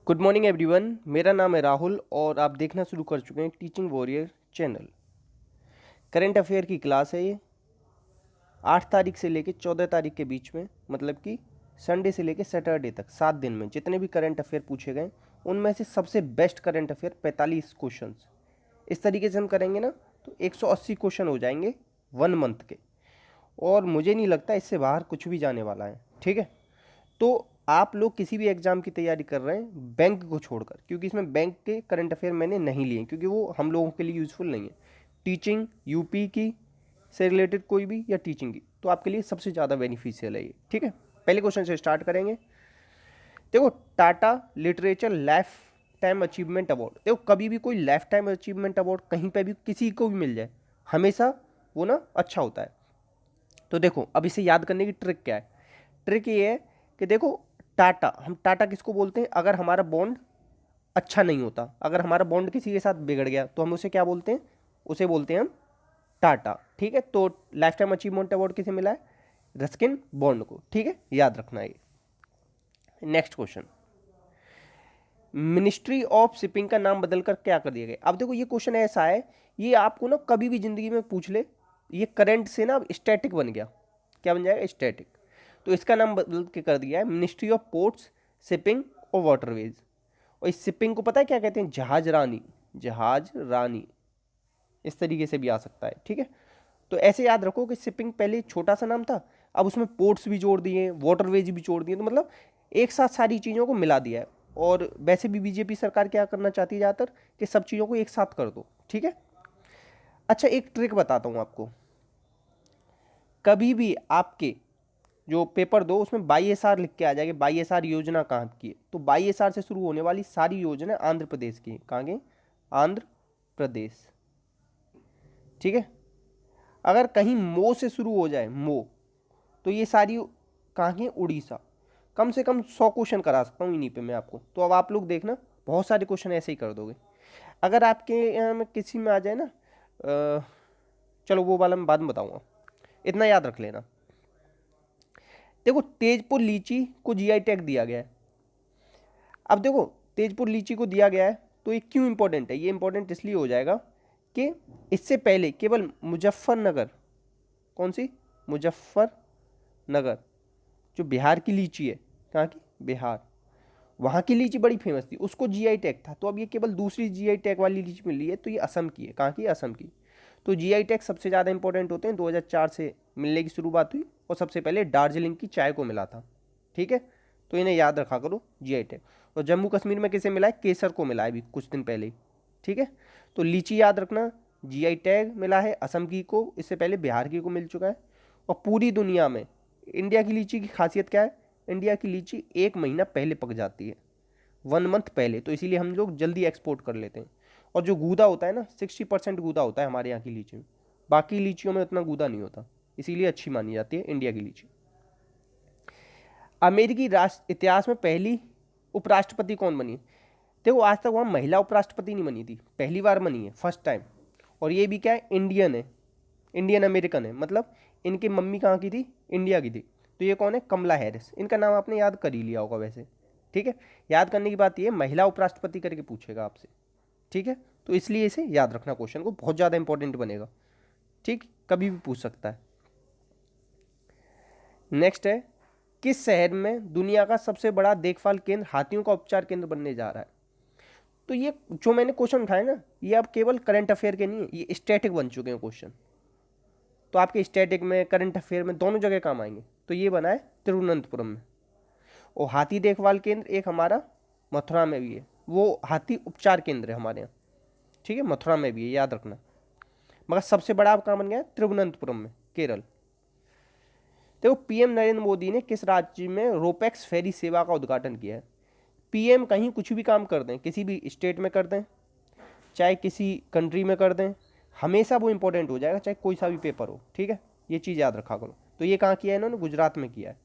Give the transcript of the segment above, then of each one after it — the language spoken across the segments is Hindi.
Good morning everyone. मेरा नाम है राहुल और आप देखना शुरू कर चुके हैं teaching warrior channel. Current affair की क्लास है ये। 8 तारीख से लेके 14 तारीख के बीच में, मतलब कि संडे से लेके सैटरडे तक 7 दिन में जितने भी करंट अफेयर पूछे गए उनमें से सबसे बेस्ट करंट अफेयर 45 क्वेश्चंस इस तरीके से हम करेंगे ना, तो 180 क्वेश्चन हो जाएंगे 1 मंथ के। और मुझे नहीं लगता इससे बाहर कुछ भी जाने वाला है। ठीक है, तो आप लोग किसी भी एग्जाम की तैयारी कर रहे हैं बैंक को छोड़कर, क्योंकि इसमें बैंक के करंट अफेयर मैंने नहीं लिए क्योंकि वो हम लोगों के लिए यूज़फुल नहीं है। टीचिंग यूपी की से रिलेटेड कोई भी या टीचिंग की, तो आपके लिए सबसे ज़्यादा बेनिफिशियल है ये। ठीक है, पहले क्वेश्चन से स्टार्ट करेंगे। देखो, Tata literature life time achievement award, देखो कभी भी कोई लाइफ टाइम अचीवमेंट अवार्ड कहीं पे भी किसी को भी मिल जाए, हमेशा वो ना अच्छा होता है। तो देखो, अब इसे याद करने की ट्रिक क्या है। ट्रिक ये है कि देखो, टाटा, हम टाटा किसको बोलते हैं अगर हमारा बॉन्ड अच्छा नहीं होता, अगर हमारा बॉन्ड किसी के साथ बिगड़ गया तो हम उसे क्या बोलते हैं, उसे बोलते हैं हम टाटा। ठीक है, तो लाइफ टाइम अचीवमेंट अवार्ड किसे मिला है, रस्किन बॉन्ड को। ठीक है, याद रखना है। Next question, ministry of shipping का नाम बदलकर क्या कर दिया गया। अब देखो, ये क्वेश्चन ऐसा है, ये आपको ना कभी भी जिंदगी में पूछ ले, ये करंट से ना स्टैटिक बन गया। क्या बन जाएगा, स्टैटिक। तो इसका नाम बदल के कर दिया है मिनिस्ट्री ऑफ पोर्ट्स, शिपिंग और वाटरवेज। और इस शिपिंग को पता है क्या कहते हैं, जहाज रानी। जहाज रानी इस तरीके से भी आ सकता है। ठीक है, तो ऐसे याद रखो कि शिपिंग पहले छोटा सा नाम था, अब उसमें पोर्ट्स भी जोड़ दिए, वाटरवेज भी जोड़ दिए, तो मतलब एक साथ सारी चीज़ों को मिला दिया है। और वैसे भी बीजेपी सरकार क्या करना चाहती है ज़्यादातर, कि सब चीज़ों को एक साथ कर दो। ठीक है, अच्छा एक ट्रिक बताता हूँ आपको। कभी भी आपके जो पेपर दो उसमें YSR लिख के आ जाएगा, YSR योजना कहाँ की है, तो YSR से शुरू होने वाली सारी योजना आंध्र प्रदेश की है। कहाँ की, आंध्र प्रदेश। ठीक है, अगर कहीं मो से शुरू हो जाए, मो, तो ये सारी कहाँ की, उड़ीसा। कम से कम 100 क्वेश्चन करा सकता हूँ इन्हीं पे मैं आपको। तो अब आप लोग देखना, बहुत सारे क्वेश्चन ऐसे ही कर दोगे। अगर आपके यहाँ में किसी में आ जाए ना, चलो वो वाला मैं बाद में बताऊँगा, इतना याद रख लेना। देखो, तेजपुर लीची को GI टैग दिया गया है। अब देखो, तेजपुर लीची को दिया गया है तो ये क्यों इंपॉर्टेंट है, ये इंपॉर्टेंट इसलिए हो जाएगा कि इससे पहले केवल मुजफ्फरनगर, कौन सी, मुजफ्फरनगर, जो बिहार की लीची है, कहाँ की, बिहार, वहाँ की लीची बड़ी फेमस थी, उसको GI टैग था। तो अब ये केवल दूसरी GI टैग वाली लीची मिली है, तो ये असम की है। कहाँ की, असम की। तो GI टैग सबसे ज़्यादा इंपॉर्टेंट होते हैं। 2004 से मिलने की शुरुआत हुई और सबसे पहले दार्जिलिंग की चाय को मिला था। ठीक है, तो इन्हें याद रखा करो, GI टैग। और जम्मू कश्मीर में किसे मिला है, केसर को मिला है अभी कुछ दिन पहले ही। ठीक है, तो लीची याद रखना, GI टैग मिला है असम की को, इससे पहले बिहार की को मिल चुका है। और पूरी दुनिया में इंडिया की लीची की खासियत क्या है, इंडिया की लीची 1 महीना पहले पक जाती है, 1 मंथ पहले, तो इसीलिए हम लोग जल्दी एक्सपोर्ट कर लेते हैं। और जो गूदा होता है ना, 60% गूदा होता है हमारे यहाँ की लीची में, बाकी लीचियों में उतना गूदा नहीं होता, इसीलिए अच्छी मानी जाती है इंडिया की लीची। अमेरिकी राष्ट्र इतिहास में पहली उपराष्ट्रपति कौन बनी है। देखो, आज तक वहाँ महिला उपराष्ट्रपति नहीं बनी थी, पहली बार बनी है, फर्स्ट टाइम। और ये भी क्या है, इंडियन है, इंडियन अमेरिकन है, मतलब इनकी मम्मी कहाँ की थी, इंडिया की थी। तो ये कौन है, कमला हैरिस। इनका नाम आपने याद कर ही लिया होगा वैसे। ठीक है, याद करने की बात ये, महिला उपराष्ट्रपति करके पूछेगा आपसे। ठीक है, तो इसलिए इसे याद रखना, क्वेश्चन को बहुत ज़्यादा इंपॉर्टेंट बनेगा। ठीक, कभी भी पूछ सकता है। नेक्स्ट है, किस शहर में दुनिया का सबसे बड़ा देखभाल केंद्र हाथियों का उपचार केंद्र बनने जा रहा है। तो ये जो मैंने क्वेश्चन उठाए ना, ये अब केवल करंट अफेयर के नहीं है, ये स्टैटिक बन चुके हैं क्वेश्चन। तो आपके स्टैटिक में, करंट अफेयर में, दोनों जगह काम आएंगे। तो ये बना है तिरुवनंतपुरम में। और हाथी देखभाल केंद्र एक हमारा मथुरा में भी है, वो हाथी उपचार केंद्र है हमारे यहाँ। ठीक है, मथुरा में भी है, याद रखना। मगर सबसे बड़ा अब कहाँ बन गया है, तिरुवनंतपुरम में, केरल। देखो, PM नरेंद्र मोदी ने किस राज्य में रोपैक्स फेरी सेवा का उद्घाटन किया है। PM कहीं कुछ भी काम कर दें, किसी भी स्टेट में कर दें, चाहे किसी कंट्री में कर दें, हमेशा वो इंपॉर्टेंट हो जाएगा, चाहे कोई सा भी पेपर हो। ठीक है, ये चीज़ याद रखा करो। तो ये कहाँ किया है इन्होंने, गुजरात में किया है।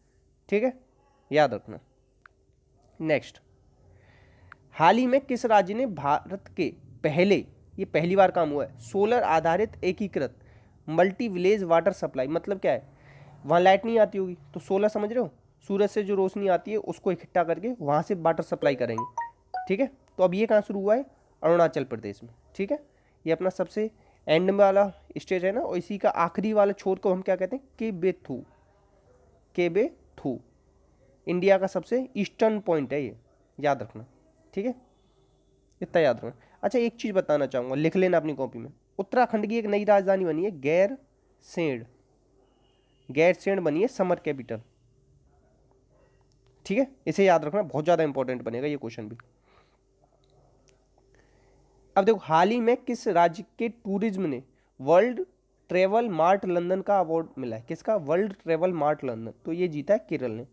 ठीक है, याद रखना। नेक्स्ट, हाल ही में किस राज्य ने भारत के पहले, ये पहली बार काम हुआ है, सोलर आधारित एकीकृत मल्टी विलेज वाटर सप्लाई, मतलब क्या है, वहाँ लाइट नहीं आती होगी तो सोलर, समझ रहे हो, सूरज से जो रोशनी आती है उसको इकट्ठा करके वहाँ से वाटर सप्लाई करेंगे। ठीक है। तो अब ये कहाँ शुरू हुआ है, अरुणाचल प्रदेश में, ठीक है। ये अपना सबसे एंड में वाला स्टेज है ना, और इसी का आखिरी वाला छोर को हम क्या कहते हैं, केबेथू, केबेथू इंडिया का सबसे ईस्टर्न पॉइंट है ये, याद रखना, ठीक है, इतना याद रखना। अच्छा एक चीज़ बताना चाहूँगा, लिख लेना अपनी कॉपी में, उत्तराखंड की एक नई राजधानी बनी है गैरसेंण, गैरसेंण बनी है समर कैपिटल, ठीक है, इसे याद रखना, बहुत ज़्यादा इंपॉर्टेंट बनेगा ये क्वेश्चन भी। अब देखो हाल ही में किस राज्य के टूरिज्म ने वर्ल्ड ट्रेवल मार्ट लंदन का अवार्ड मिला है, किसका, वर्ल्ड ट्रेवल मार्ट लंदन, तो ये जीता है केरल ने।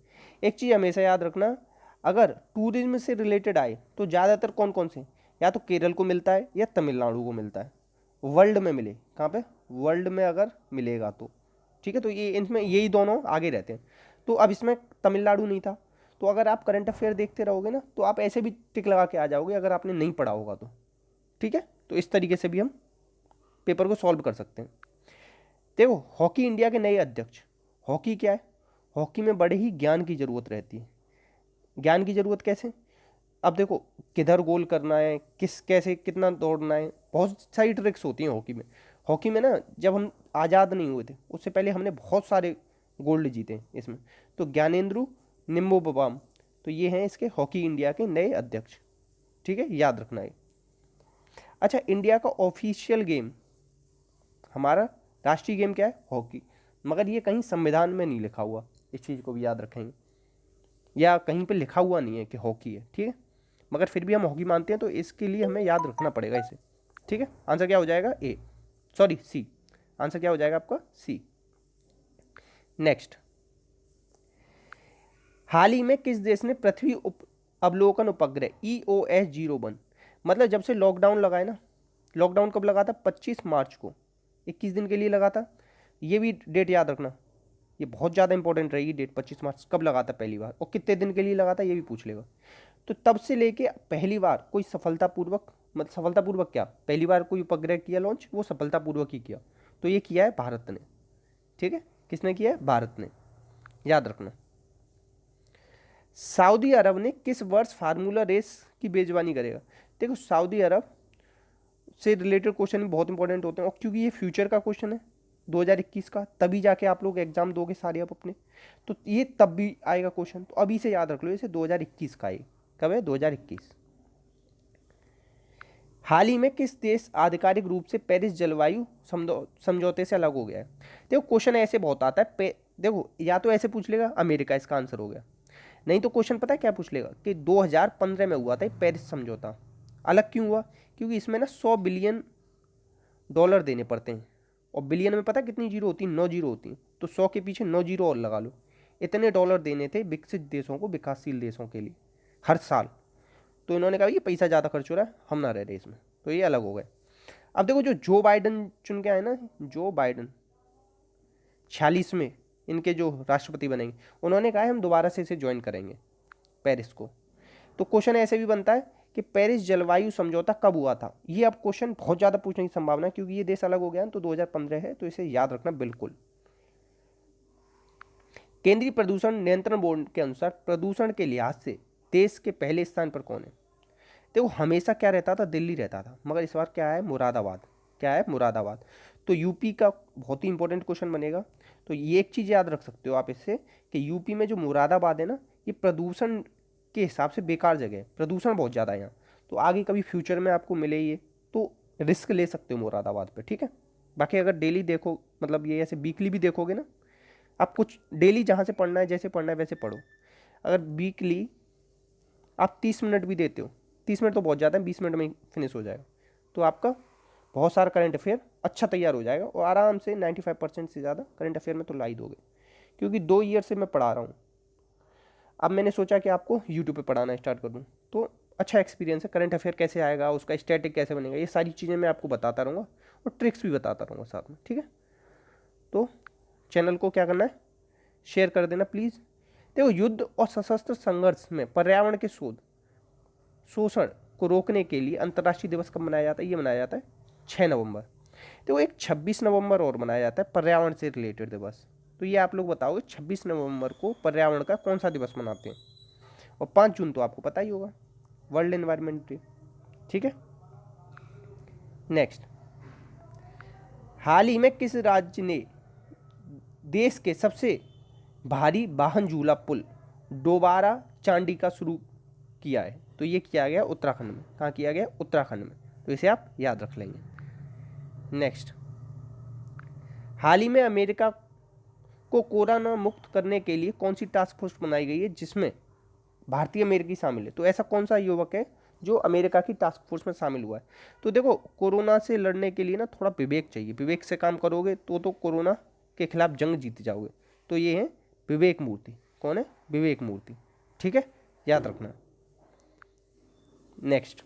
एक चीज़ हमेशा याद रखना, अगर टूरिज्म से रिलेटेड आए तो ज़्यादातर कौन कौन से, या तो केरल को मिलता है या तमिलनाडु को मिलता है, वर्ल्ड में मिले, कहाँ पे, वर्ल्ड में अगर मिलेगा तो, ठीक है। तो ये इनमें यही दोनों आगे रहते हैं। तो अब इसमें तमिलनाडु नहीं था, तो अगर आप करंट अफेयर देखते रहोगे ना तो आप ऐसे भी टिक लगा के आ जाओगे अगर आपने नहीं पढ़ा होगा तो, ठीक है। तो इस तरीके से भी हम पेपर को सॉल्व कर सकते हैं। देखो हॉकी इंडिया के नए अध्यक्ष, हॉकी क्या है, हॉकी में बड़े ही ज्ञान की ज़रूरत रहती है। ज्ञान की ज़रूरत कैसे, अब देखो किधर गोल करना है, किस कैसे कितना दौड़ना है, बहुत सारी ट्रिक्स होती हैं हॉकी में। हॉकी में ना जब हम आज़ाद नहीं हुए थे उससे पहले हमने बहुत सारे गोल्ड जीते हैं इसमें। तो ज्ञानेंद्रू निम्बोबाम, तो ये हैं इसके हॉकी इंडिया के नए अध्यक्ष, ठीक है, याद रखना है। अच्छा इंडिया का ऑफिशियल गेम, हमारा राष्ट्रीय गेम क्या है, हॉकी, मगर ये कहीं संविधान में नहीं लिखा हुआ, इस चीज़ को भी याद रखेंगे, या कहीं पे लिखा हुआ नहीं है कि हॉकी है, ठीक है, मगर फिर भी हम हॉकी मानते हैं, तो इसके लिए हमें याद रखना पड़ेगा इसे, ठीक है। आंसर क्या हो जाएगा, ए, सॉरी सी, आंसर क्या हो जाएगा आपका, सी। नेक्स्ट, हाल ही में किस देश ने पृथ्वी अवलोकन उपग्रह EOS-01, मतलब जब से लॉकडाउन लगा है ना, लॉकडाउन कब लगा था, 25 मार्च को, 21 दिन के लिए लगा था, ये भी डेट याद रखना, ये बहुत ज़्यादा इंपॉर्टेंट रहेगी डेट, 25 मार्च कब लगा था पहली बार, और कितने दिन के लिए लगा था ये भी पूछ लेगा। तो तब से लेके पहली बार कोई सफलतापूर्वक, मतलब सफलतापूर्वक क्या, पहली बार कोई उपग्रह किया लॉन्च, वो सफलतापूर्वक ही किया, तो ये किया है भारत ने, ठीक है, किसने किया है, भारत ने, याद रखना। सऊदी अरब ने किस वर्ष फार्मूला रेस की मेजबानी करेगा, देखो सऊदी अरब से रिलेटेड क्वेश्चन भी बहुत इंपॉर्टेंट होते हैं, और क्योंकि ये फ्यूचर का क्वेश्चन है 2021 का, तभी जाके आप लोग एग्जाम दोगे सारे अब अपने, तो ये तब भी आएगा क्वेश्चन, तो अभी से याद रख लो, इसे 2021 का है, कब है, 2021। हाल ही में किस देश आधिकारिक रूप से पेरिस जलवायु समझौते से अलग हो गया है, देखो क्वेश्चन ऐसे बहुत आता है, देखो या तो ऐसे पूछ लेगा अमेरिका इसका आंसर हो गया, नहीं तो क्वेश्चन पता है क्या पूछ लेगा कि 2015 में हुआ था पेरिस समझौता, अलग क्यों हुआ, क्योंकि इसमें ना $100 बिलियन देने पड़ते हैं, और बिलियन में पता है कितनी जीरो होती है, 9 जीरो होती हैं, तो 100 के पीछे 9 जीरो और लगा लो, इतने डॉलर देने थे विकसित देशों को, विकासशील देशों के लिए हर साल, तो इन्होंने कहा ये पैसा ज़्यादा खर्च हो रहा है, हम ना रह रहे इसमें, तो ये अलग हो गए। अब देखो जो बाइडन चुन के आए ना, जो बाइडन 46 में इनके जो राष्ट्रपति बनेंगे, उन्होंने कहा है हम दोबारा से इसे ज्वाइन करेंगे पेरिस को। तो क्वेश्चन ऐसे भी बनता है कि पेरिस जलवायु समझौता कब हुआ था, ये अब क्वेश्चन बहुत ज़्यादा पूछने की संभावना है, क्योंकि ये देश अलग हो गया तो 2015 है, तो इसे याद रखना बिल्कुल। केंद्रीय प्रदूषण नियंत्रण बोर्ड के अनुसार प्रदूषण के लिहाज से देश के पहले स्थान पर कौन है, देखो हमेशा क्या रहता था, दिल्ली रहता था, मगर इस बार क्या है, मुरादाबाद, क्या है, मुरादाबाद। तो यूपी का बहुत ही इंपॉर्टेंट क्वेश्चन बनेगा, तो ये एक चीज़ याद रख सकते हो आप इससे कि यूपी में जो मुरादाबाद है ना, ये प्रदूषण के हिसाब से बेकार जगह है, प्रदूषण बहुत ज़्यादा है यहाँ, तो आगे कभी फ्यूचर में आपको मिले ये तो रिस्क ले सकते हो मुरादाबाद पे, ठीक है। बाकी अगर डेली देखो, मतलब ये ऐसे वीकली भी देखोगे ना, आप कुछ डेली जहाँ से पढ़ना है, जैसे पढ़ना है वैसे पढ़ो, अगर वीकली आप 30 मिनट भी देते हो, 30 मिनट तो बहुत ज़्यादा है, 20 मिनट में फिनिश हो जाएगा, तो आपका बहुत सारा करंट अफेयर अच्छा तैयार हो जाएगा, और आराम से 95% से ज़्यादा करंट अफेयर में तो ला ही दोगे, क्योंकि 2 ईयर से मैं पढ़ा रहा हूँ। अब मैंने सोचा कि आपको यूट्यूब पे पढ़ाना स्टार्ट कर दूँ, तो अच्छा एक्सपीरियंस है, करंट अफेयर कैसे आएगा, उसका स्टैटिक कैसे बनेगा, ये सारी चीज़ें मैं आपको बताता रहूँगा, और ट्रिक्स भी बताता रहूँगा साथ में, ठीक है। तो चैनल को क्या करना है, शेयर कर देना प्लीज़। देखो युद्ध और सशस्त्र संघर्ष में पर्यावरण के शोषण को रोकने के लिए अंतर्राष्ट्रीय दिवस कब मनाया जाता है, ये मनाया जाता है 6 नवंबर। तो एक 26 नवंबर और मनाया जाता है पर्यावरण से रिलेटेड दिवस, तो ये आप लोग बताओगे 26 नवंबर को पर्यावरण का कौन सा दिवस मनाते हैं, और 5 जून तो आपको पता ही होगा, वर्ल्ड एनवायरनमेंट डे। ठीक है, नेक्स्ट, हाल ही में किस राज्य ने देश के सबसे भारी वाहन झूला पुल डोबारा चांडी का शुरू किया है? तो ये किया गया उत्तराखंड में। कहाँ किया गया? उत्तराखंड में। तो इसे आप याद रख लेंगे। नेक्स्ट, हाल ही में अमेरिका को कोरोना मुक्त करने के लिए कौन सी टास्क फोर्स बनाई गई है जिसमें भारतीय अमेरिकी शामिल है? तो ऐसा कौन सा युवक है जो अमेरिका की टास्क फोर्स में शामिल हुआ है? तो देखो, कोरोना से लड़ने के लिए ना थोड़ा विवेक चाहिए। विवेक से काम करोगे तो कोरोना के खिलाफ जंग जीत जाओगे। तो ये है विवेक मूर्ति। कौन है? विवेक मूर्ति। ठीक है, याद रखना। नेक्स्ट,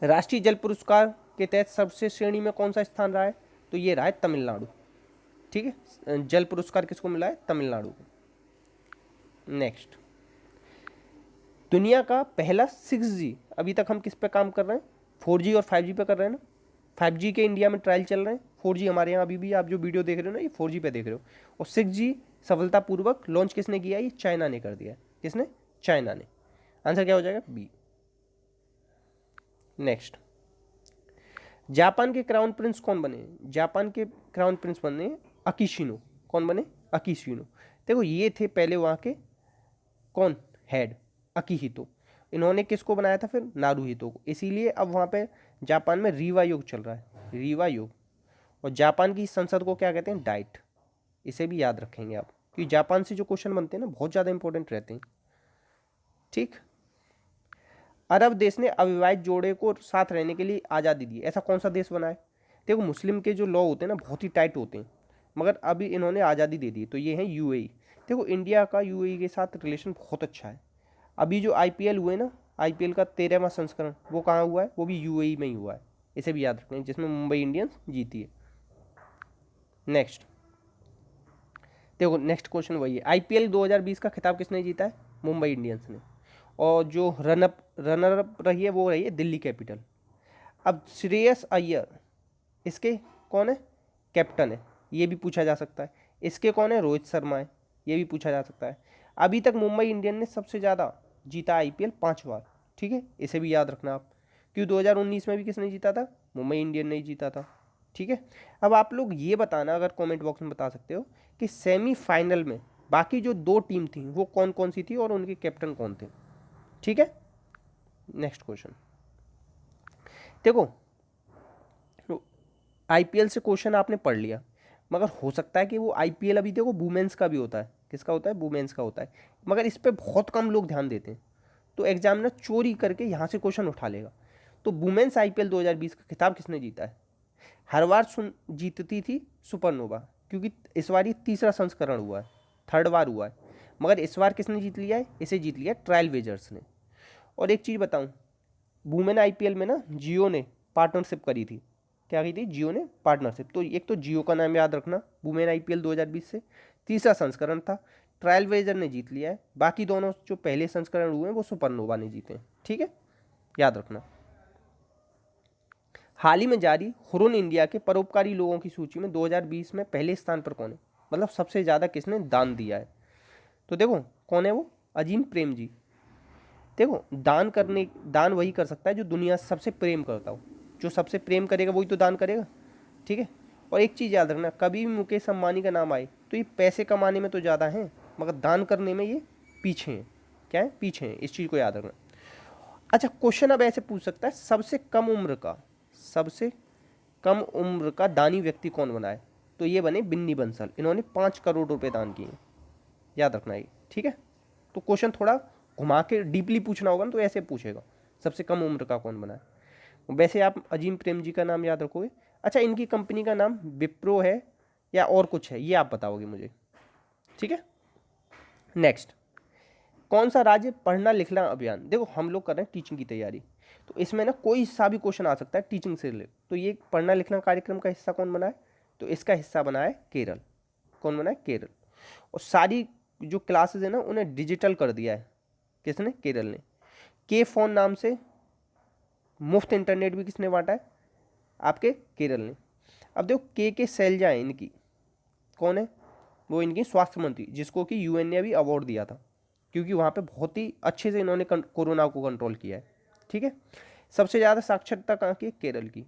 राष्ट्रीय जल पुरस्कार के तहत सर्वश्रेष्ठ श्रेणी में कौन सा स्थान रहा है? तो ये रहा है तमिलनाडु। ठीक है, जल पुरस्कार किसको मिला है? तमिलनाडु को। नेक्स्ट, दुनिया का पहला 6G, अभी तक हम किस पे काम कर रहे हैं? 4G और 5G पे कर रहे हैं ना। 5G के इंडिया में ट्रायल चल रहे हैं, 4G हमारे यहाँ अभी भी, आप जो वीडियो देख रहे हो ना, ये 4G पे देख रहे हो। और 6G सफलतापूर्वक लॉन्च किसने किया? ये चाइना ने कर दिया। किसने? चाइना ने। आंसर क्या हो जाएगा? बी। नेक्स्ट, जापान के क्राउन प्रिंस कौन बने? जापान के क्राउन प्रिंस बने अकिशिनो। कौन बने? अकिशिनो। देखो, ये थे पहले वहाँ के कौन हेड? अकिहितो। इन्होंने किसको बनाया था फिर? नारुहितो को। इसीलिए अब वहाँ पे जापान में रीवा युग चल रहा है, रीवा युग। और जापान की संसद को क्या कहते हैं? डाइट। इसे भी याद रखेंगे आप, क्योंकि जापान से जो क्वेश्चन बनते हैं ना, बहुत ज़्यादा इंपॉर्टेंट रहते हैं। ठीक, अरब देश ने अविवाहित जोड़े को साथ रहने के लिए आज़ादी दी। ऐसा कौन सा देश बना है? देखो, मुस्लिम के जो लॉ होते हैं ना, बहुत ही टाइट होते हैं, मगर अभी इन्होंने आज़ादी दे दी। तो ये है यूएई। देखो, इंडिया का यूएई के साथ रिलेशन बहुत अच्छा है। अभी जो आईपीएल हुए ना, आईपीएल का 13वां संस्करण, वो कहाँ हुआ है? वो भी यूएई में ही हुआ है। इसे भी याद रखें, जिसमें मुंबई इंडियंस जीती है। नेक्स्ट, देखो, नेक्स्ट क्वेश्चन वही है, आईपीएल 2020 का खिताब किसने जीता है? मुंबई इंडियंस ने। और जो रनर अप रही है वो रही है दिल्ली कैपिटल। अब श्रेयस अय्यर, इसके कौन है? कैप्टन है। ये भी पूछा जा सकता है। इसके कौन है? रोहित शर्मा है। ये भी पूछा जा सकता है। अभी तक मुंबई इंडियन ने सबसे ज़्यादा जीता आईपीएल 5 बार। ठीक है, इसे भी याद रखना आप, क्योंकि 2019 में भी किसने जीता था? मुंबई इंडियन ने ही जीता था। ठीक है, अब आप लोग ये बताना, अगर कमेंट बॉक्स में बता सकते हो, कि सेमीफाइनल में बाकी जो 2 टीम थी वो कौन कौन सी थी और उनके कैप्टन कौन थे। ठीक है, नेक्स्ट क्वेश्चन। देखो, आईपीएल से क्वेश्चन आपने पढ़ लिया, मगर हो सकता है कि वो आईपीएल अभी देखो वुमेन्स का भी होता है। किसका होता है? वुमेन्स का होता है, मगर इस पर बहुत कम लोग ध्यान देते हैं। तो एग्जामिनर चोरी करके यहाँ से क्वेश्चन उठा लेगा। तो वुमेन्स आईपीएल 2020 का खिताब किसने जीता है? हर बार जीतती थी सुपरनोवा, क्योंकि इस बार ये 3रा संस्करण हुआ है, 3rd बार हुआ है। मगर इस बार किसने जीत लिया है? इसे जीत लिया ट्रायल वेजर्स ने। और एक चीज़ बताऊँ, वुमेन आईपीएल में ना जियो ने पार्टनरशिप करी थी। क्या की थी? जियो ने पार्टनरशिप। तो एक तो जियो का नाम याद रखना, वुमेन आईपीएल 2020 से 3रा संस्करण था, ट्रायल वेजर ने जीत लिया है। बाकी दोनों जो पहले संस्करण हुए हैं वो सुपरनोवा ने जीते हैं। ठीक है, याद रखना। हाल ही में जारी हुरुन इंडिया के परोपकारी लोगों की सूची में 2020 में पहले स्थान पर कौन है? मतलब सबसे ज़्यादा किसने दान दिया है? तो देखो, कौन है वो? अजीम प्रेम जी। देखो, दान वही कर सकता है जो दुनिया से सबसे प्रेम करता हो। जो सबसे प्रेम करेगा वही तो दान करेगा। ठीक है, और एक चीज़ याद रखना, कभी भी मुकेश अंबानी का नाम आए तो ये पैसे कमाने में तो ज़्यादा हैं, मगर दान करने में ये पीछे हैं। क्या है? पीछे हैं। इस चीज़ को याद रखना। अच्छा, क्वेश्चन अब ऐसे पूछ सकता है, सबसे कम उम्र का दानी व्यक्ति कौन बना है? तो ये बने बिन्नी बंसल। इन्होंने 5 करोड़ रुपए दान किए। याद रखना ये। ठीक है, तो क्वेश्चन थोड़ा घुमा के डीपली पूछना होगा ना, तो ऐसे पूछेगा, सबसे कम उम्र का कौन बना है। वैसे आप अजीम प्रेम जी का नाम याद रखोगे। अच्छा, इनकी कंपनी का नाम विप्रो है या और कुछ है, ये आप बताओगे मुझे। ठीक है, नेक्स्ट, कौन सा राज्य पढ़ना लिखना अभियान? देखो, हम लोग कर रहे हैं टीचिंग की तैयारी, तो इसमें ना कोई सा भी क्वेश्चन आ सकता है टीचिंग से रिलेटेड। तो ये पढ़ना लिखना कार्यक्रम का हिस्सा कौन बना है? तो इसका हिस्सा बना है केरल। कौन बना है? केरल। और सारी जो क्लासेस है ना उन्हें डिजिटल कर दिया है। किसने? केरल ने। के फोन नाम से मुफ्त इंटरनेट भी किसने बांटा है? आपके केरल ने। अब देखो, के सैलजा है इनकी, कौन है वो? इनकी स्वास्थ्य मंत्री, जिसको कि यूएन ने अभी अवार्ड दिया था। क्योंकि वहाँ पे बहुत ही अच्छे से इन्होंने कोरोना को कंट्रोल किया है। ठीक है, सबसे ज़्यादा साक्षरता कहाँ की? केरल की।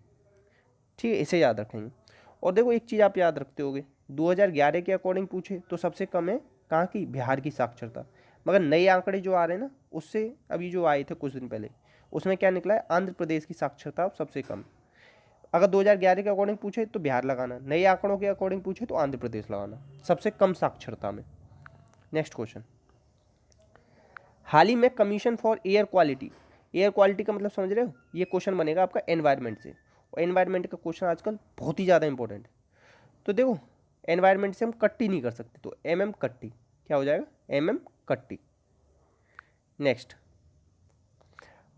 ठीक है, इसे याद रखेंगे। और देखो एक चीज़ आप याद रखते होगे, 2011 के अकॉर्डिंग पूछे तो सबसे कम है कहाँ की? बिहार की साक्षरता। मगर नए आंकड़े जो आ रहे हैं ना, उससे अभी जो आए थे कुछ दिन पहले, उसमें क्या निकला है? आंध्र प्रदेश की साक्षरता सबसे कम। अगर 2011 के अकॉर्डिंग पूछे तो बिहार लगाना, नए आंकड़ों के अकॉर्डिंग पूछे तो आंध्र प्रदेश लगाना, सबसे कम साक्षरता में। नेक्स्ट क्वेश्चन, हाल ही में commission for air quality, air quality का मतलब समझ रहे हो? ये क्वेश्चन बनेगा आपका एनवायरनमेंट से, और एनवायरनमेंट का क्वेश्चन आजकल बहुत ही ज़्यादा इंपॉर्टेंट है। तो देखो एनवायरनमेंट से हम कट्टी नहीं कर सकते, तो कट्टी क्या हो जाएगा? कट्टी। नेक्स्ट,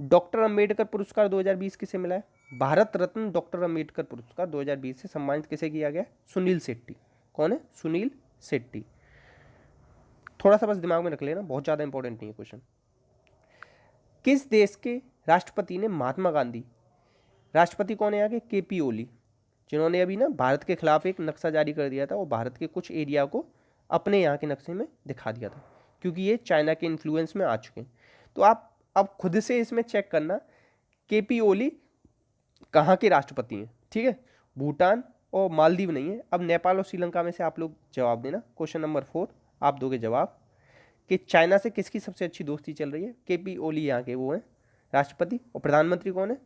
डॉक्टर अंबेडकर पुरस्कार 2020 किसे मिला है? भारत रत्न डॉक्टर अंबेडकर पुरस्कार 2020 से सम्मानित किसे किया गया? सुनील शेट्टी। कौन है? सुनील शेट्टी। थोड़ा सा बस दिमाग में रख लेना, बहुत ज़्यादा इंपॉर्टेंट नहीं है क्वेश्चन। किस देश के राष्ट्रपति ने महात्मा गांधी, राष्ट्रपति कौन है यहाँ के? केपी ओली, जिन्होंने अभी ना भारत के खिलाफ एक नक्शा जारी कर दिया था, वो भारत के कुछ एरिया को अपने यहाँ के नक्शे में दिखा दिया था, क्योंकि ये चाइना के इन्फ्लुएंस में आ चुके हैं। तो आप अब खुद से इसमें चेक करना केपी ओली कहाँ के राष्ट्रपति हैं। ठीक है, भूटान और मालदीव नहीं है। अब नेपाल और श्रीलंका में से आप लोग जवाब देना। क्वेश्चन नंबर 4 आप दोगे जवाब कि चाइना से किसकी सबसे अच्छी दोस्ती चल रही है? केपी ओली यहाँ के वो हैं राष्ट्रपति। और प्रधानमंत्री कौन है?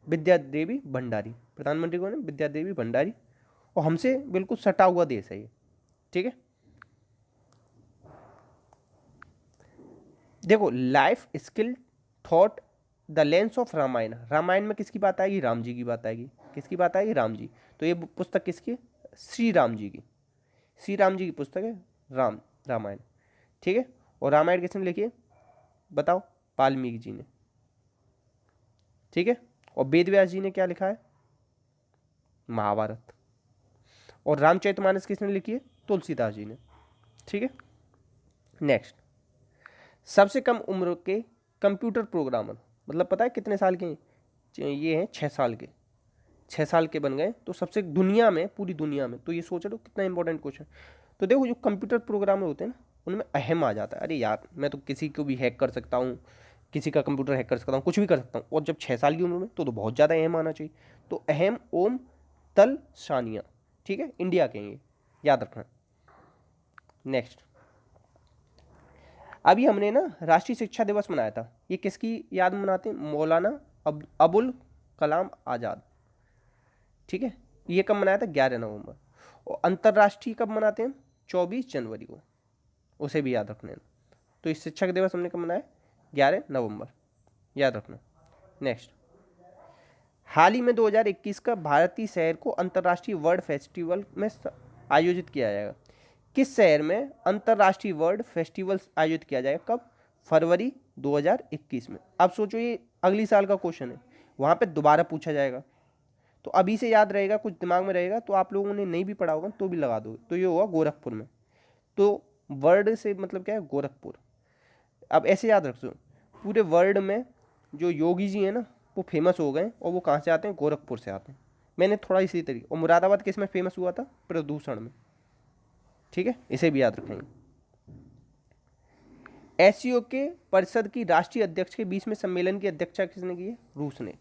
विद्या देवी भंडारी। प्रधानमंत्री कौन है? विद्या देवी भंडारी। और हमसे बिल्कुल सटा हुआ देश है ये। ठीक है, देखो life skill thought the lens of Ramayana, Ramayana में किसकी बात आएगी? राम जी की बात आएगी। किसकी बात आएगी? राम जी। तो ये पुस्तक किसकी? श्री राम जी की। श्री राम जी की पुस्तक है रामायण। ठीक है, और रामायण किसने लिखी है? बताओ। वाल्मीकि जी ने। ठीक है, और वेद व्यास जी ने क्या लिखा है? महाभारत। और रामचरितमानस किसने लिखी है? तुलसीदास जी ने। ठीक है, नेक्स्ट, सबसे कम उम्र के कंप्यूटर प्रोग्रामर, मतलब पता है कितने साल के? ये हैं 6 साल के। 6 साल के बन गए तो सबसे दुनिया में, पूरी दुनिया में। तो ये सोच लो कितना इंपॉर्टेंट क्वेश्चन। तो देखो जो कंप्यूटर प्रोग्रामर होते हैं ना, उनमें अहम आ जाता है, अरे यार मैं तो किसी को भी हैक कर सकता हूँ, किसी का कंप्यूटर हैक कर सकता हूँ, कुछ भी कर सकता हूँ। और जब 6 साल की उम्र में तो बहुत ज़्यादा अहम आना चाहिए। तो अहम ओम तल सानिया। ठीक है, इंडिया के ये याद रखना। नेक्स्ट, अभी हमने ना राष्ट्रीय शिक्षा दिवस मनाया था, ये किसकी याद में मनाते हैं? मौलाना अबुल कलाम आज़ाद। ठीक है, ये कब मनाया था? 11 नवंबर। और अंतर्राष्ट्रीय कब मनाते हैं? 24 जनवरी को, उसे भी याद रखना। तो इस शिक्षक दिवस हमने कब मनाया? 11 नवंबर, याद रखना। नेक्स्ट, हाल ही में 2021 का भारतीय शहर को अंतर्राष्ट्रीय वर्ल्ड फेस्टिवल में आयोजित किया जाएगा। किस शहर में अंतर्राष्ट्रीय वर्ल्ड फेस्टिवल आयोजित किया जाएगा? कब? फरवरी 2021 में। अब सोचो ये अगली साल का क्वेश्चन है, वहाँ पे दोबारा पूछा जाएगा। तो अभी से याद रहेगा, कुछ दिमाग में रहेगा, तो आप लोगों ने नहीं भी पढ़ा होगा तो भी लगा दोगे। तो ये होगा गोरखपुर में। तो वर्ल्ड से मतलब क्या है? गोरखपुर। अब ऐसे याद रखो, पूरे वर्ल्ड में जो योगी जी हैं ना, वो फेमस हो गए, और वो कहाँ से आते हैं? गोरखपुर से आते हैं। मैंने थोड़ा इसी तरीके। और मुरादाबाद किस में फेमस हुआ था? प्रदूषण में। ठीक है, इसे भी याद रखेंगे। एससीओ के परिषद की राष्ट्रीय अध्यक्ष के 20वें सम्मेलन की अध्यक्षता किसने की है? रूस ने।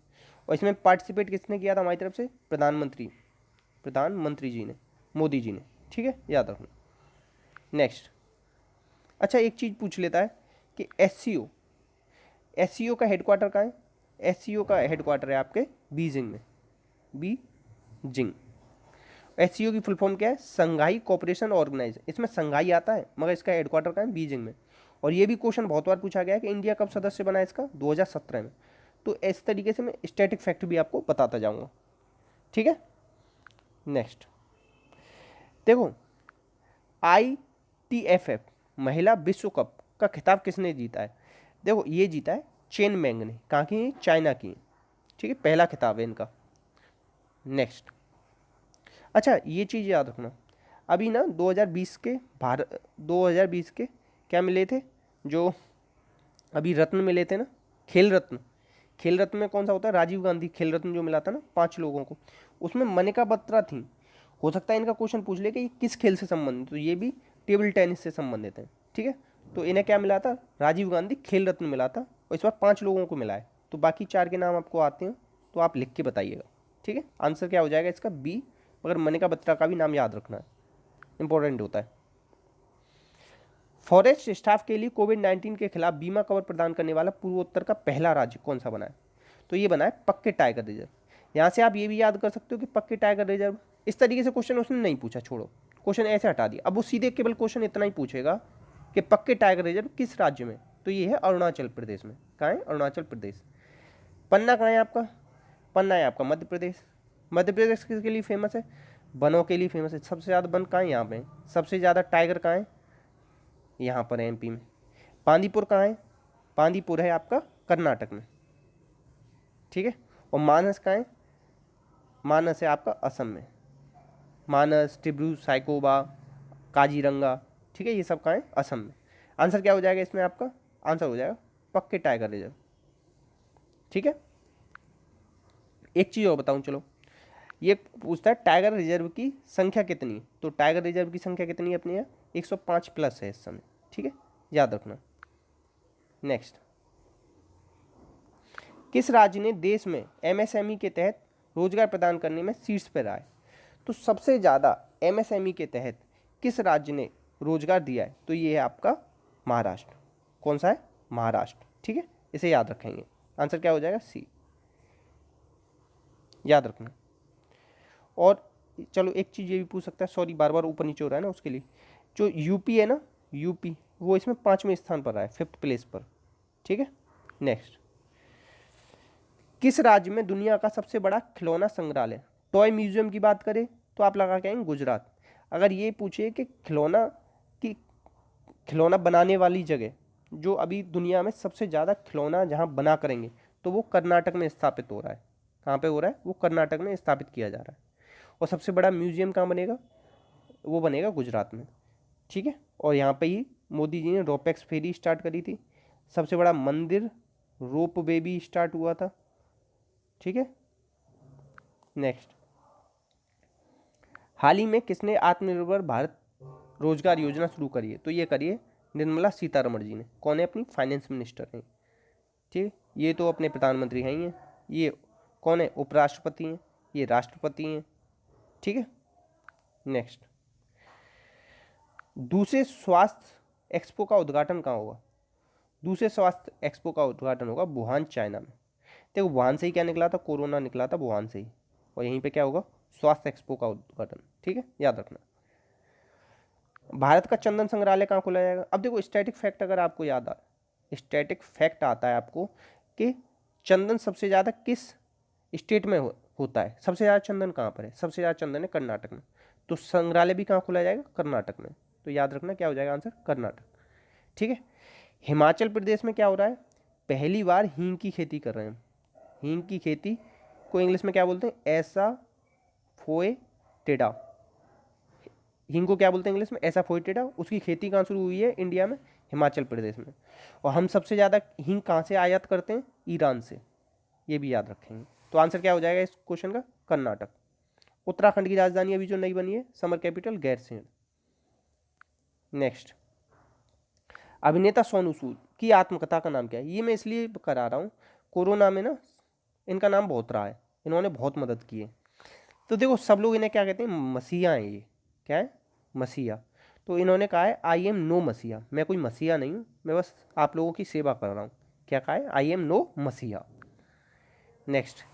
और इसमें पार्टिसिपेट किसने किया था हमारी तरफ से? प्रधानमंत्री जी ने, मोदी जी ने। ठीक है, याद रखना। नेक्स्ट, अच्छा एक चीज़ पूछ लेता है कि एससीओ का हेडक्वार्टर कहाँ है? एससीओ का हेडक्वार्टर है आपके बीजिंग में। बीजिंग। एससीओ की फुल फॉर्म क्या है? संघाई कोऑपरेशन ऑर्गेनाइजेशन। इसमें संघाई आता है, मगर इसका हेडक्वार्टर कहाँ है? बीजिंग में। और ये भी क्वेश्चन बहुत बार पूछा गया है कि इंडिया कब सदस्य बना है इसका? 2017 में। तो इस तरीके से मैं स्टैटिक फैक्ट भी आपको बताता जाऊंगा। ठीक है, नेक्स्ट देखो, ITFF महिला विश्व कप का खिताब किसने जीता है? देखो ये जीता है चेन मैंग ने। कहाँ की? चाइना की। ठीक है, पहला खिताब है इनका। नेक्स्ट, अच्छा ये चीज़ याद रखना, अभी ना 2020 के क्या मिले थे? जो अभी रत्न मिले थे ना, खेल रत्न। खेल रत्न में कौन सा होता है? राजीव गांधी खेल रत्न जो मिला था ना 5 लोगों को, उसमें मनिका बत्रा थी। हो सकता है इनका क्वेश्चन पूछ ले कि ये किस खेल से संबंधित, तो ये भी टेबल टेनिस से संबंधित है। ठीक है, तो इन्हें क्या मिला था, राजीव गांधी खेल रत्न मिला था, और इस बार 5 लोगों को मिला है। तो बाकी 4 के नाम आपको आते हैं तो आप लिख के बताइएगा, ठीक है। आंसर क्या हो जाएगा इसका, बी। मगर मनिका बत्रा का भी नाम याद रखना है, इंपॉर्टेंट होता है। फॉरेस्ट स्टाफ के लिए कोविड-19 के खिलाफ बीमा कवर प्रदान करने वाला पूर्वोत्तर का पहला राज्य कौन सा बना है? तो ये बना है पक्के टाइगर रिजर्व। यहाँ से आप ये भी याद कर सकते हो कि पक्के टाइगर रिजर्व, इस तरीके से क्वेश्चन उसने नहीं पूछा, छोड़ो, क्वेश्चन ऐसे हटा दिया। अब वो सीधे केवल क्वेश्चन इतना ही पूछेगा कि पक्के टाइगर रिजर्व किस राज्य में, तो ये है अरुणाचल प्रदेश में। कहाँ है? अरुणाचल प्रदेश। पन्ना कहाँ है आपका? पन्ना है आपका मध्य प्रदेश। मध्य प्रदेश किसके लिए फेमस है? वनों के लिए फेमस है। सबसे ज़्यादा वन कहाँ है? यहाँ पे। सबसे ज़्यादा टाइगर कहाँ है? यहाँ पर है, एमपी में। बांदीपुर कहाँ है? बांदीपुर है आपका कर्नाटक में, ठीक है। और मानस कहाँ है? मानस है आपका असम में। मानस, डिब्रू साइकोबा, काजीरंगा, ठीक है, ये सब कहाँ है? असम में। आंसर क्या हो जाएगा इसमें आपका? आंसर हो जाएगा पक्के टाइगर रिजर्व, ठीक है। एक चीज़ और बताऊँ, चलो, ये पूछता है टाइगर रिजर्व की संख्या कितनी है। तो टाइगर रिजर्व की संख्या कितनी है अपने यहाँ? 105 प्लस है इस समय, ठीक है, याद रखना। नेक्स्ट, किस राज्य ने देश में एमएसएमई के तहत रोजगार प्रदान करने में शीर्ष पर रहा है? तो सबसे ज़्यादा एमएसएमई के तहत किस राज्य ने रोजगार दिया है? तो ये है आपका महाराष्ट्र। कौन सा है? महाराष्ट्र, ठीक है, इसे याद रखेंगे। आंसर क्या हो जाएगा? सी, याद रखना। और चलो एक चीज़ ये भी पूछ सकता है, सॉरी बार बार ऊपर नीचे हो रहा है ना, उसके लिए जो यूपी है ना, यूपी वो इसमें 5वें स्थान पर रहा है, 5th प्लेस पर, ठीक है। नेक्स्ट, किस राज्य में दुनिया का सबसे बड़ा खिलौना संग्रहालय, टॉय म्यूजियम की बात करें तो आप लगा के आएंगे गुजरात। अगर ये पूछे कि खिलौना बनाने वाली जगह जो अभी दुनिया में सबसे ज़्यादा खिलौना जहाँ बना करेंगे, तो वो कर्नाटक में स्थापित हो रहा है। कहाँ पे हो रहा है? वो कर्नाटक में स्थापित किया जा रहा है। और सबसे बड़ा म्यूजियम कहाँ बनेगा? वो बनेगा गुजरात में, ठीक है। और यहाँ पे ही मोदी जी ने रोपेक्स फेरी स्टार्ट करी थी। सबसे बड़ा मंदिर रोप वे भी स्टार्ट हुआ था, ठीक है। नेक्स्ट, हाल ही में किसने आत्मनिर्भर भारत रोजगार योजना शुरू करी है? तो ये करी है निर्मला सीतारमण जी ने। कौन है? अपनी फाइनेंस मिनिस्टर हैं, ठीक है। ये तो अपने प्रधानमंत्री हैं ही हैं। ये कौन है? उपराष्ट्रपति हैं। ये राष्ट्रपति हैं, ठीक है। नेक्स्ट, दूसरे स्वास्थ्य एक्सपो का उद्घाटन कहाँ होगा? दूसरे स्वास्थ्य एक्सपो का उद्घाटन होगा वुहान, चाइना में। देखो वुहान से ही क्या निकला था? कोरोना निकला था वुहान से ही। और यहीं पे क्या होगा? स्वास्थ्य एक्सपो का उद्घाटन, ठीक है, याद रखना। भारत का चंदन संग्रहालय कहाँ खोला जाएगा? अब देखो स्टैटिक फैक्ट अगर आपको याद आ, स्टैटिक फैक्ट आता है आपको कि चंदन सबसे ज़्यादा किस स्टेट में होता है। सबसे ज़्यादा चंदन कहाँ पर है? सबसे ज़्यादा चंदन है कर्नाटक में। तो संग्रहालय भी कहाँ खोला जाएगा? कर्नाटक में। तो याद रखना क्या हो जाएगा आंसर? कर्नाटक, ठीक है। हिमाचल प्रदेश में क्या हो रहा है? पहली बार हींग की खेती कर रहे हैं। हींग की खेती को इंग्लिश में क्या बोलते हैं? एसाफोएटिडा। हींग को क्या बोलते हैं इंग्लिश में? एसाफोएटिडा। उसकी खेती कहाँ शुरू हुई है इंडिया में? हिमाचल प्रदेश में। और हम सबसे ज़्यादा हींग कहाँ से आयात करते हैं? ईरान से। ये भी याद रखेंगे। तो आंसर क्या हो जाएगा इस क्वेश्चन का? कर्नाटक। उत्तराखंड की राजधानी अभी जो नई बनी है, समर कैपिटल गैरसैंण। नेक्स्ट, अभिनेता सोनू सूद की आत्मकथा का नाम क्या है? ये मैं इसलिए करा रहा हूँ, कोरोना में ना इनका नाम बहुत रहा है, इन्होंने बहुत मदद की है। तो देखो सब लोग इन्हें क्या कहते हैं? मसीहा हैं। ये क्या है? मसीहा। तो इन्होंने कहा है आई एम नो मसीहा। मैं कोई मसीहा नहीं हूँ, मैं बस आप लोगों की सेवा कर रहा हूँ। क्या कहा है? आई एम नो मसीहा। नेक्स्ट,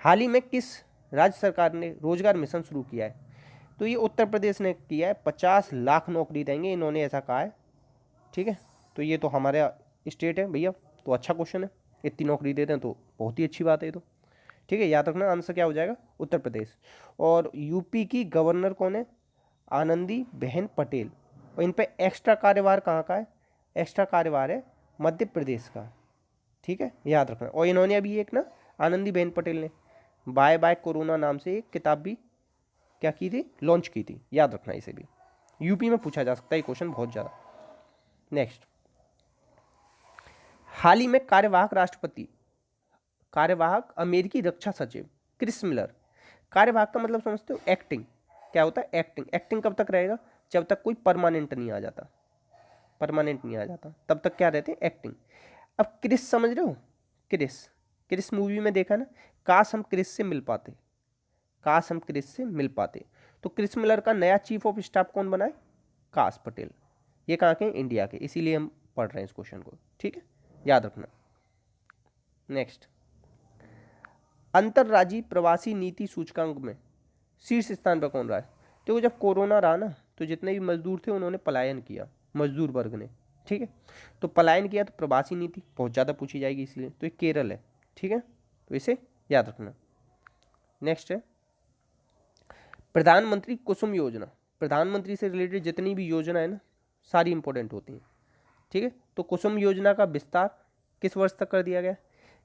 हाल ही में किस राज्य सरकार ने रोजगार मिशन शुरू किया है? तो ये उत्तर प्रदेश ने किया है। 50 लाख नौकरी देंगे, इन्होंने ऐसा कहा है, ठीक है। तो ये तो हमारे स्टेट है भैया, तो अच्छा क्वेश्चन है। इतनी नौकरी देते हैं तो बहुत ही अच्छी बात है ये तो, ठीक है। याद रखना आंसर क्या हो जाएगा? उत्तर प्रदेश। और यूपी की गवर्नर कौन है? आनंदी बेन पटेल। और इन पे एक्स्ट्रा कार्यभार कहाँ का है? एक्स्ट्रा कार्यभार है मध्य प्रदेश का, ठीक है, याद रखना। और इन्होंने अभी एक ना, आनंदी बेन पटेल ने बाय बाय कोरोना नाम से एक किताब भी क्या की थी? लॉन्च की थी, याद रखना। इसे भी यूपी में पूछा जा सकता है क्वेश्चन बहुत ज़्यादा। नेक्स्ट, हाल ही में कार्यवाहक अमेरिकी रक्षा सचिव क्रिस मिलर। कार्यवाहक का मतलब समझते हो? एक्टिंग। क्या होता है? एक्टिंग। एक्टिंग कब तक रहेगा? जब तक कोई परमानेंट नहीं आ जाता, परमानेंट नहीं आ जाता, तब तक क्या रहते हैं, एक्टिंग। अब क्रिस समझ रहे हो, क्रिस, क्रिस मूवी में देखा ना, काश हम क्रिस से मिल पाते, काश हम क्रिस से मिल पाते। तो क्रिस मिलर का नया चीफ ऑफ स्टाफ कौन बना है, काश पटेल। ये कहाँ के, इंडिया के, इसीलिए हम पढ़ रहे हैं इस क्वेश्चन को, ठीक है, याद रखना। नेक्स्ट, अंतर्राज्यीय प्रवासी नीति सूचकांक में शीर्ष स्थान पर कौन रहा है। देखो जब कोरोना रहा ना, तो जितने भी मजदूर थे उन्होंने पलायन किया, मजदूर वर्ग ने, ठीक है, तो पलायन किया, तो प्रवासी नीति बहुत ज़्यादा पूछी जाएगी इसलिए, तो ये केरल है, ठीक है, तो इसे याद रखना। नेक्स्ट है प्रधानमंत्री कुसुम योजना। प्रधानमंत्री से रिलेटेड जितनी भी योजना है ना, सारी इंपॉर्टेंट होती हैं, ठीक है। तो कुसुम योजना का विस्तार किस वर्ष तक कर दिया गया।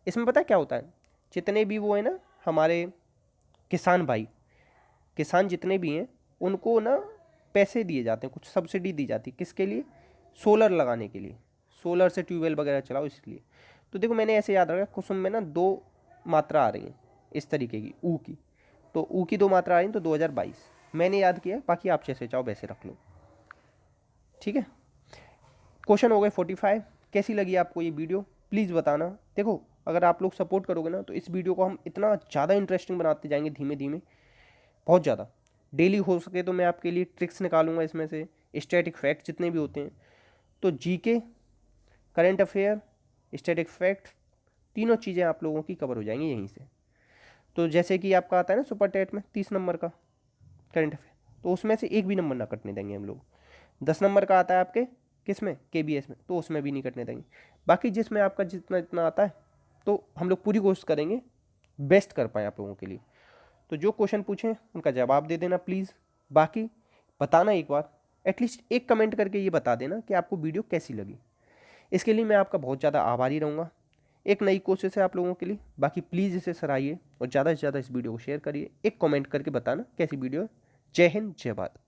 इसमें पता है क्या होता है, जितने भी वो है ना हमारे किसान भाई, किसान जितने भी हैं उनको ना पैसे दिए जाते हैं, कुछ सब्सिडी दी जाती है, किसके लिए, सोलर लगाने के लिए, सोलर से ट्यूबवेल वगैरह चलाओ इसलिए। तो देखो मैंने ऐसे याद रखा, कुसुम में ना 2 मात्रा आ रही हैं इस तरीके की, ऊ की, तो ऊ की 2 मात्रा आ रही हैं, तो 2022 मैंने याद किया, बाकी आप जैसे चाहो वैसे रख लो, ठीक है। क्वेश्चन हो गए 45। कैसी लगी आपको ये वीडियो प्लीज़ बताना। देखो अगर आप लोग सपोर्ट करोगे ना, तो इस वीडियो को हम इतना ज़्यादा इंटरेस्टिंग बनाते जाएंगे धीमे धीमे, बहुत ज़्यादा। डेली हो सके तो मैं आपके लिए ट्रिक्स निकालूंगा इसमें से, स्टैटिक फैक्ट जितने भी होते हैं, तो GK, current affair, static fact, तीनों चीज़ें आप लोगों की कवर हो जाएंगी यहीं से। तो जैसे कि आपका आता है ना सुपर टेट में 30 नंबर का करंट अफेयर, तो उसमें से एक भी नंबर ना कटने देंगे हम लोग। 10 नंबर का आता है आपके किस में, केबीएस में, तो उसमें भी नहीं कटने देंगे। बाकी जिसमें आपका जितना जितना आता है, तो हम लोग पूरी कोशिश करेंगे बेस्ट कर पाएँ आप लोगों के लिए। तो जो क्वेश्चन पूछें उनका जवाब दे देना प्लीज़। बाकी बताना एक बार, एटलीस्ट एक कमेंट करके ये बता देना कि आपको वीडियो कैसी लगी। इसके लिए मैं आपका बहुत ज़्यादा आभारी रहूँगा। एक नई कोशिश है आप लोगों के लिए, बाकी प्लीज़ इसे सराहिए और ज़्यादा से ज़्यादा इस वीडियो को शेयर करिए। एक कमेंट करके बताना कैसी वीडियो है। जय हिंद, जय भारत।